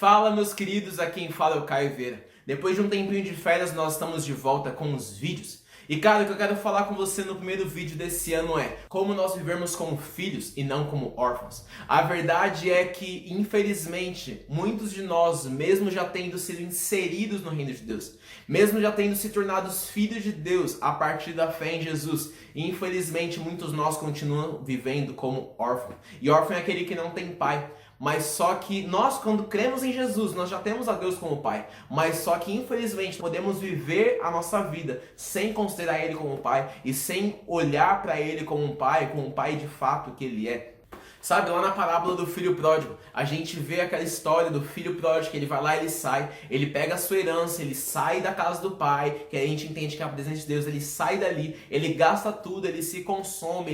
Fala, meus queridos, aqui quem fala é o Caio Vieira. Depois de um tempinho de férias, nós estamos de volta com os vídeos. E cara, o que eu quero falar com você no primeiro vídeo desse ano é como nós vivemos como filhos e não como órfãos. A verdade é que, infelizmente, muitos de nós, mesmo já tendo sido inseridos no reino de Deus, mesmo já tendo se tornado filhos de Deus a partir da fé em Jesus, infelizmente muitos de nós continuam vivendo como órfãos. E órfão é aquele que não tem pai. Mas só que nós, quando cremos em Jesus, nós já temos a Deus como Pai. Mas só que, infelizmente, podemos viver a nossa vida sem considerar Ele como Pai e sem olhar para Ele como um Pai de fato que Ele é. Sabe, lá na parábola do filho pródigo, a gente vê aquela história do filho pródigo, que ele vai lá, ele sai, ele pega a sua herança, ele sai da casa do pai, que a gente entende que é a presença de Deus, ele sai dali, ele gasta tudo, ele se consome,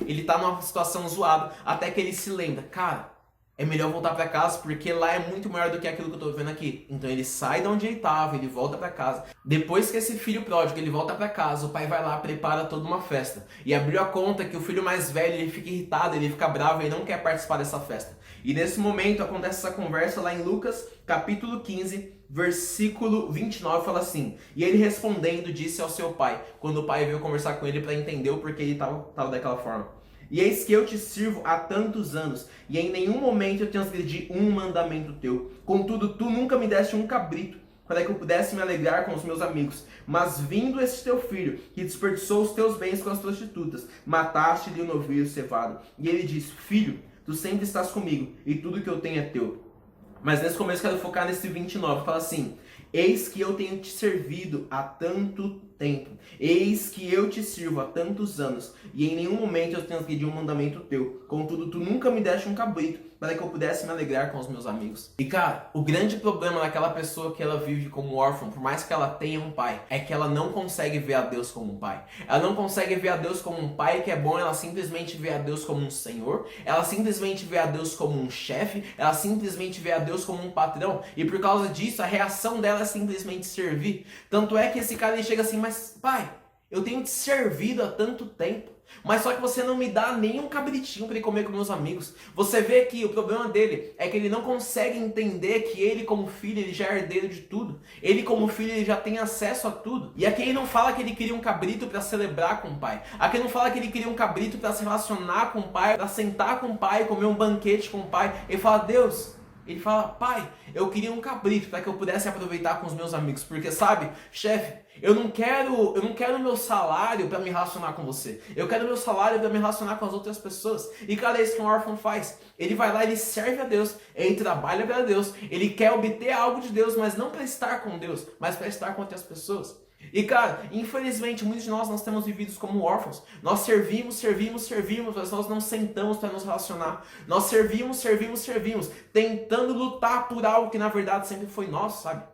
ele tá numa situação zoada, até que ele se lembra, cara, é melhor voltar para casa porque lá é muito maior do que aquilo que eu tô vendo aqui. Então ele sai de onde ele estava, ele volta para casa. Depois que esse filho pródigo ele volta para casa, o pai vai lá, prepara toda uma festa. E abriu a conta que o filho mais velho ele fica irritado, ele fica bravo, ele não quer participar dessa festa. E nesse momento acontece essa conversa lá em Lucas, capítulo 15, versículo 29, fala assim: E ele respondendo disse ao seu pai, quando o pai veio conversar com ele para entender o porquê ele estava daquela forma: E eis que eu te sirvo há tantos anos, e em nenhum momento eu transgredi um mandamento teu. Contudo, tu nunca me deste um cabrito, para que eu pudesse me alegrar com os meus amigos. Mas vindo esse teu filho, que desperdiçou os teus bens com as prostitutas, mataste-lhe o novilho cevado. E ele disse: Filho, tu sempre estás comigo, e tudo que eu tenho é teu. Mas nesse começo eu quero focar nesse 29, fala assim: Eis que eu tenho te servido há tanto tempo, eis que eu te sirvo há tantos anos, e em nenhum momento eu transgredi um mandamento teu. Contudo, tu nunca me deste um cabrito, para que eu pudesse me alegrar com os meus amigos. E cara, o grande problema daquela pessoa que ela vive como órfã, por mais que ela tenha um pai, é que ela não consegue ver a Deus como um pai. Ela não consegue ver a Deus como um pai que é bom, ela simplesmente vê a Deus como um senhor, ela simplesmente vê a Deus como um chefe, ela simplesmente vê a Deus como um patrão, e por causa disso a reação dela é simplesmente servir. Tanto é que esse cara ele chega assim: mas pai, eu tenho te servido há tanto tempo, mas só que você não me dá nem um cabritinho para ir comer com meus amigos. Você vê que o problema dele é que ele não consegue entender que ele como filho, ele já é herdeiro de tudo. Ele como filho, ele já tem acesso a tudo. E aqui ele não fala que ele queria um cabrito para celebrar com o pai. Aqui ele não fala que ele queria um cabrito para se relacionar com o pai, para sentar com o pai, comer um banquete com o pai. Ele fala: Deus, ele fala: Pai, eu queria um cabrito para que eu pudesse aproveitar com os meus amigos. Porque sabe, chefe, eu não quero meu salário para me relacionar com você. Eu quero meu salário para me relacionar com as outras pessoas. E cara, é isso que um órfão faz. Ele vai lá, ele serve a Deus, ele trabalha para Deus, ele quer obter algo de Deus, mas não para estar com Deus, mas para estar com outras pessoas. E cara, infelizmente, muitos de nós temos vivido como órfãos. Nós servimos, mas nós não sentamos para nos relacionar. Nós servimos, tentando lutar por algo que na verdade sempre foi nosso, sabe?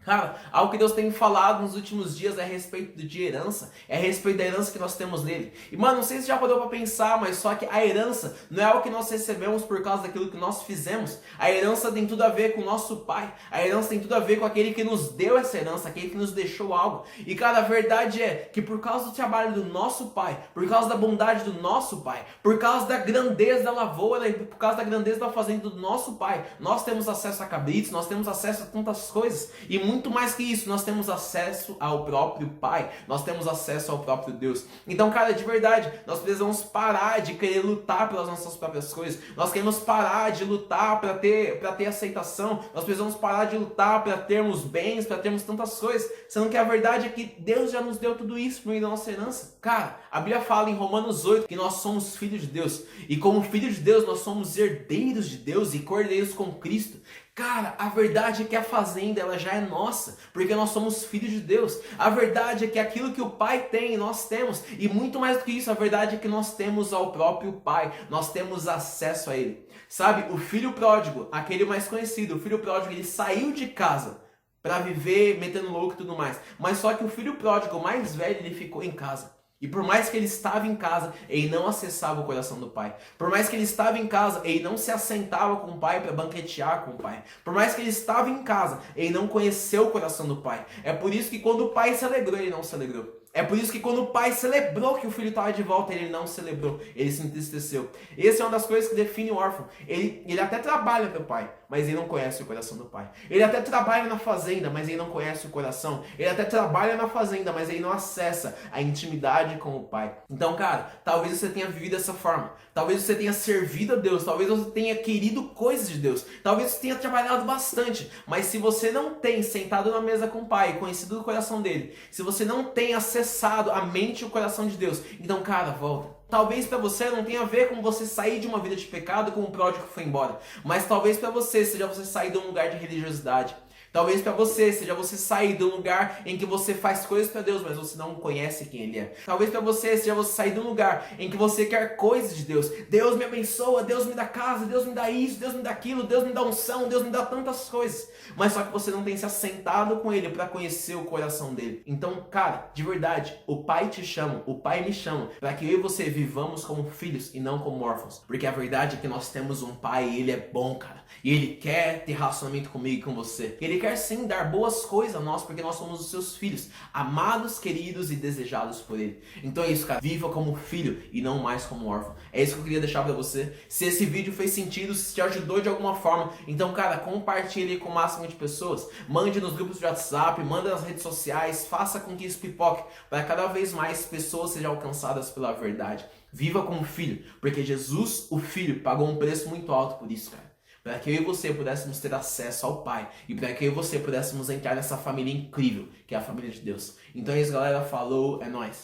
Cara, algo que Deus tem falado nos últimos dias é a respeito de herança, é a respeito da herança que nós temos nele. E mano, não sei se já parou pra pensar, mas só que a herança não é algo que nós recebemos por causa daquilo que nós fizemos. A herança tem tudo a ver com o nosso pai, a herança tem tudo a ver com aquele que nos deu essa herança, aquele que nos deixou algo. E cara, a verdade é que por causa do trabalho do nosso pai, por causa da bondade do nosso pai, por causa da grandeza da lavoura e por causa da grandeza da fazenda do nosso pai, nós temos acesso a cabritos, nós temos acesso a tantas coisas. E muito mais que isso, nós temos acesso ao próprio Pai, nós temos acesso ao próprio Deus. Então, cara, de verdade, nós precisamos parar de querer lutar pelas nossas próprias coisas, nós queremos parar de lutar para ter aceitação, nós precisamos parar de lutar para termos bens, para termos tantas coisas, sendo que a verdade é que Deus já nos deu tudo isso por meio da nossa herança. Cara, a Bíblia fala em Romanos 8 que nós somos filhos de Deus, e como filhos de Deus, nós somos herdeiros de Deus e cordeiros com Cristo. Cara, a verdade é que a fazenda ela já é nossa, porque nós somos filhos de Deus. A verdade é que aquilo que o Pai tem, nós temos. E muito mais do que isso, a verdade é que nós temos ao próprio Pai. Nós temos acesso a Ele. Sabe, o filho pródigo, aquele mais conhecido, o filho pródigo, ele saiu de casa para viver metendo louco e tudo mais. Mas só que o filho pródigo, o mais velho, ele ficou em casa. E por mais que ele estava em casa, ele não acessava o coração do pai. Por mais que ele estava em casa, ele não se assentava com o pai para banquetear com o pai. Por mais que ele estava em casa, ele não conheceu o coração do pai. É por isso que quando o pai se alegrou, ele não se alegrou. É por isso que quando o pai celebrou que o filho estava de volta, ele não celebrou, ele se entristeceu. Essa é uma das coisas que define o órfão. Ele até trabalha para o pai, mas ele não conhece o coração do pai. Ele até trabalha na fazenda, mas ele não conhece o coração. Ele até trabalha na fazenda, mas ele não acessa a intimidade com o pai. Então, cara, talvez você tenha vivido dessa forma. Talvez você tenha servido a Deus. Talvez você tenha querido coisas de Deus. Talvez você tenha trabalhado bastante. Mas se você não tem sentado na mesa com o pai, conhecido o coração dele, se você não tem acessado a mente e o coração de Deus, então, cara, volta. Talvez para você não tenha a ver com você sair de uma vida de pecado como o pródigo que foi embora. Mas talvez para você seja você sair de um lugar de religiosidade. Talvez para você seja você sair de um lugar em que você faz coisas para Deus, mas você não conhece quem Ele é. Talvez para você seja você sair de um lugar em que você quer coisas de Deus. Deus me abençoa, Deus me dá casa, Deus me dá isso, Deus me dá aquilo, Deus me dá unção, Deus me dá tantas coisas. Mas só que você não tem se assentado com Ele para conhecer o coração dele. Então, cara, de verdade, o Pai te chama, o Pai me chama, para que eu e você vivamos como filhos e não como órfãos. Porque a verdade é que nós temos um Pai e Ele é bom, cara. E Ele quer ter relacionamento comigo e com você. Ele quer sim dar boas coisas a nós, porque nós somos os seus filhos, amados, queridos e desejados por Ele. Então é isso, cara. Viva como filho e não mais como órfão. É isso que eu queria deixar pra você. Se esse vídeo fez sentido, se te ajudou de alguma forma, então, cara, compartilhe com o máximo de pessoas. Mande nos grupos de WhatsApp, manda nas redes sociais, faça com que isso pipoque, para cada vez mais pessoas sejam alcançadas pela verdade. Viva como filho, porque Jesus, o Filho, pagou um preço muito alto por isso, cara. Para que eu e você pudéssemos ter acesso ao Pai. E para que eu e você pudéssemos entrar nessa família incrível, que é a família de Deus. Então é isso, galera. Falou, é nóis.